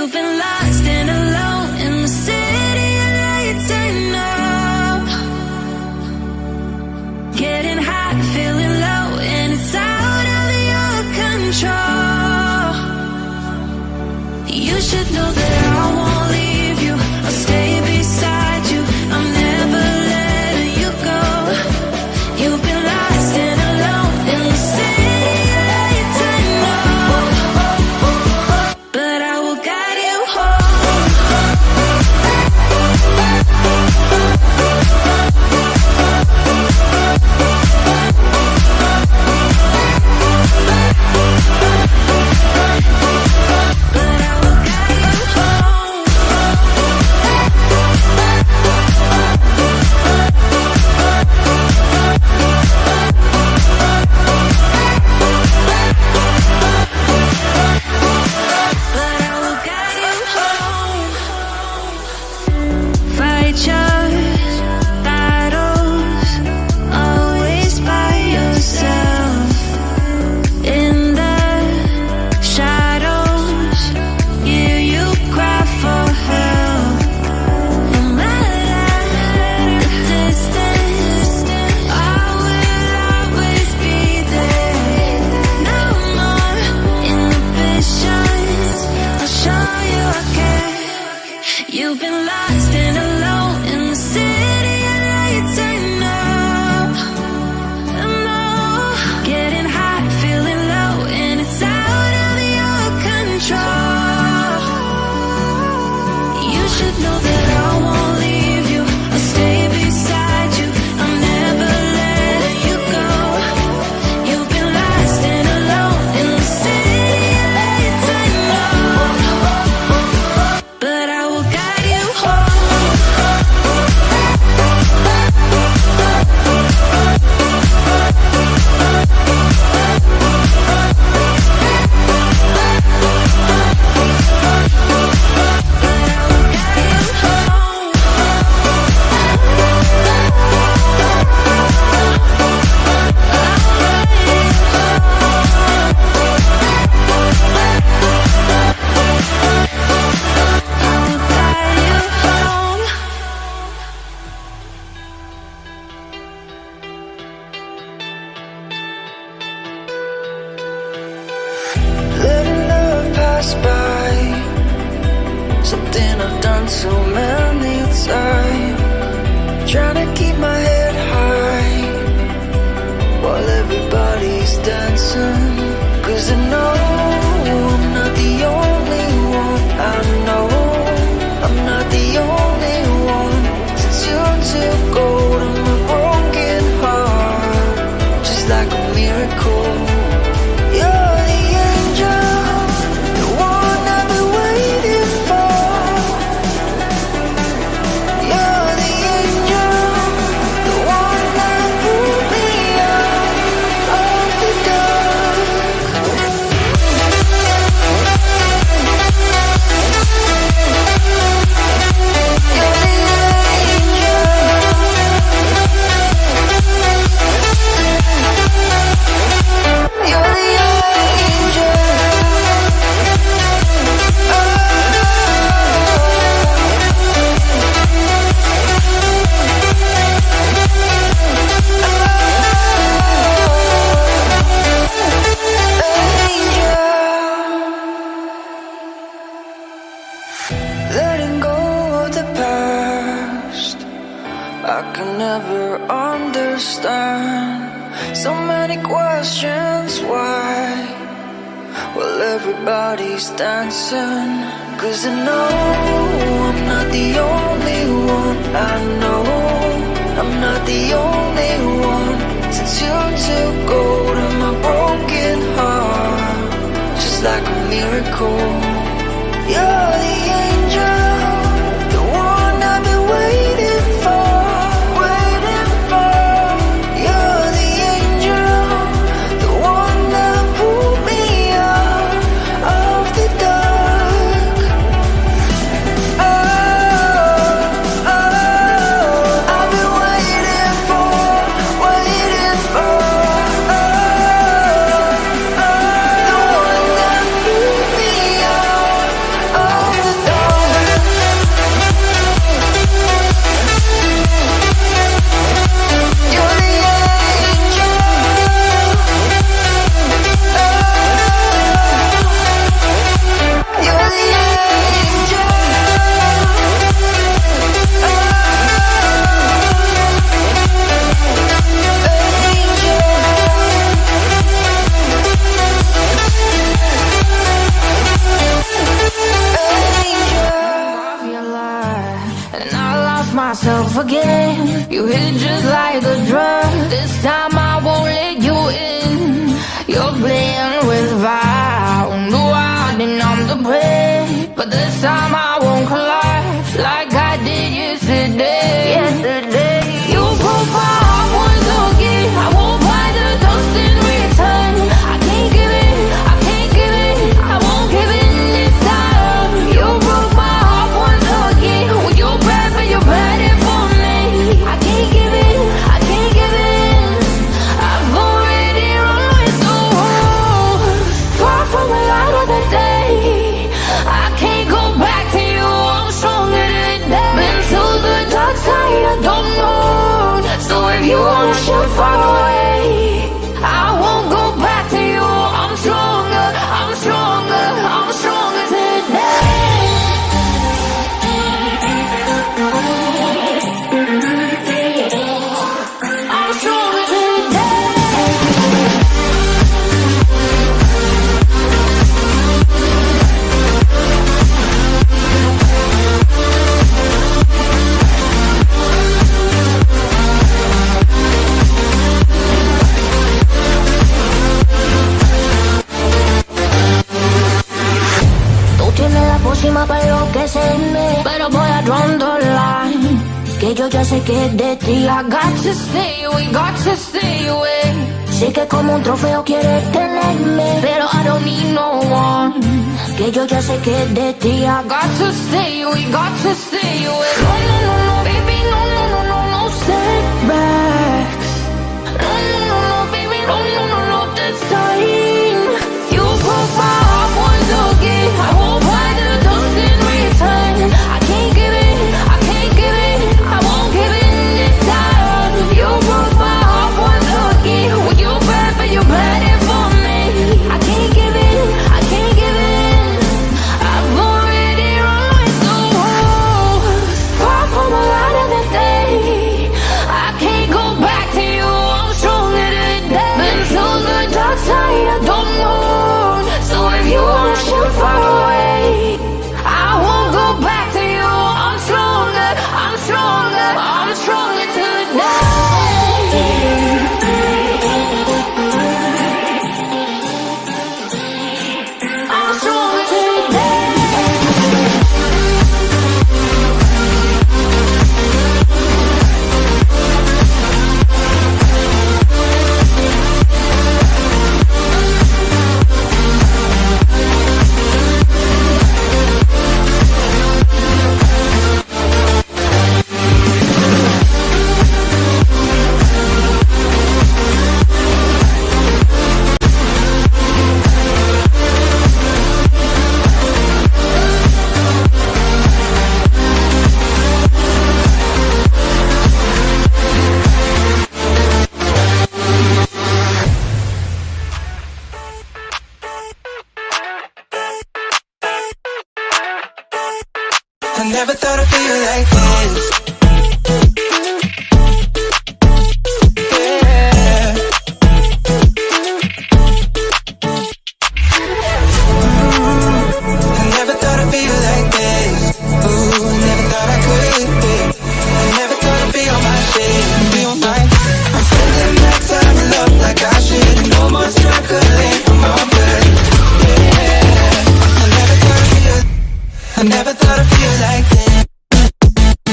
You've been lost and alone in the city of lights turn up. Getting high, feeling low, and it's out of your control. You should know that I won't leave you. I'll stay beside you. I'm never letting you go. You've been lost and alone in the city of lights turn up. But I will guide you home. But I will guide you home. But I will guide you home. Fight your battles, always by yourself. In the shadows, hear you cry for help. No matter the distance, I will always be there. No more inhibitions, I'll show you I care. You've been lost and alone in the city of lights turn up. I know, getting high, feeling low, and it's out of your control. You should know that I won't leave you. I'll stay beside you. I'm never letting you go. You've been lost and alone in the city of lights turn up. But I will guide you home. Letting love pass by, something I've done so many times. Trying to keep my head high while everybody's dancing. 'Cause I know I'm not the only one. I know I'm not the only one. Since you took hold of my broken heart, just like a miracle. You're the angel, the one I've been waiting for. You're the angel, the one that pulled me out of the dark. You're the angel. You're the angel. Letting go of the past, I can never understand. So many questions, why? Well, everybody's dancing. 'Cause I know I'm not the only one. I know I'm not the only one. Since you took hold of my broken heart, just like a miracle. You're the angel, the one I've been waiting for. Waiting for. You're the angel, the one that pulled me out of the dark. Oh, oh, I've been waiting for. Oh, the one that pulled me out of forget. You hit just like a drug. This time I won't let you in. You're playing with fire. No, I didn't, I'm the prey. But this time I won't collapse like I did yesterday. You broke my heart once again. I won't buy the dust in return. I can't give it, I can't give it, I won't give in this time. You broke my heart once again. When you're bad, but you're bad it for me. I can't give it, I can't give in. I've already run with the wolves. Far from the light of the day. I can't go back to you, I'm stronger today. Been to the dark side, I don't know. So if you wanna shoot far away, I won't go back to you. I'm stronger, I'm stronger, I'm stronger today. I'm stronger today. Para enloquecerme, pero voy a draw the line. Que yo ya sé que es de ti. I got to stay away, got to stay away. Sé que como un trofeo quieres tenerme, pero I don't need no one. Que yo ya sé que es de ti. I got to stay away, got to stay away. No, no, no, no, baby, no, no, no, no, no setbacks. No, no, no, no, baby, no, no, no, no, this time. You broke my heart once again. I won't buy the dust in return. I can't give it, I can't give it, I won't give in this time. You broke my heart once again. When you're bad, but you're bad it for me. I can't give it, I can't give in. I've already run with the wolves. Far from the light of the day. I can't go back to you, I'm stronger today. Been to the dark side, I don't know. So if you wanna shoot far away, I won't go back to you. I'm stronger, I'm stronger, I'm stronger today. I'm stronger today. I never thought I'd feel like this. Yeah. I never thought I'd feel like this. Ooh, I never thought I could be. I never thought I'd be on my shit, be on my. I'm spending my time in love like I should. No more struggling for my blood. Yeah. I never thought I'd feel like this.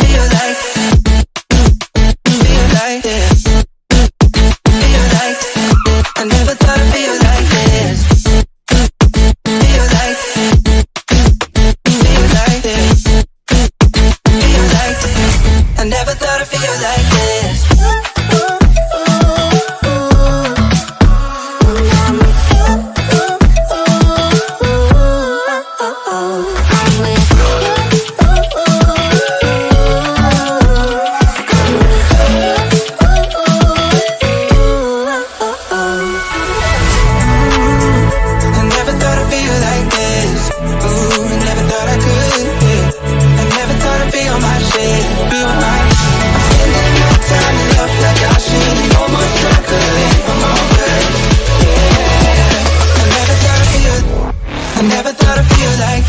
Feel like this. Feel like I never thought I'd feel like this. Feel like this. Feel like I never thought I'd feel like this. I never thought I'd feel like